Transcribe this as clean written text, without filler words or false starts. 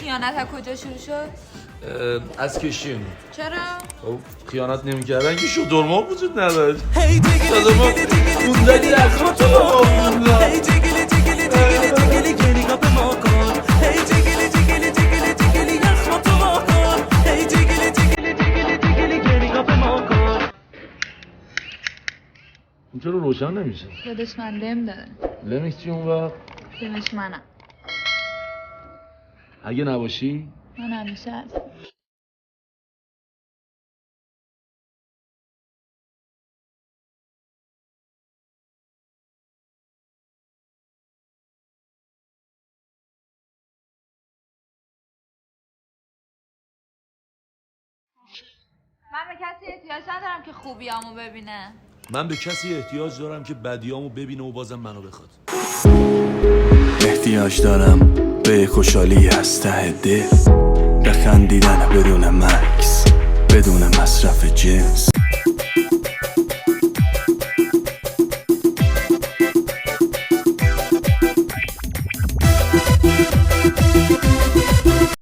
خیانت از کجا شروع شد؟ از کشیم. چرا؟ خب خیانت نمی‌کردن که شترمرغ وجود نداشت. شترمرغ خوندنی از شترمرغ خوندن. این چرا روشن نمیشه؟ یادش من لم داره. لمش چی اون وقت؟ لمش منم. اگه نباشی؟ من همیشه هست. من به کسی احتیاج ندارم که خوبیامو ببینه. من به کسی احتیاج دارم که بدیامو ببینه و بازم منو بخواد. احتیاج دارم به خوشحالی از ته دل، بخندیدن بدون مکس، بدون مصرف جنس.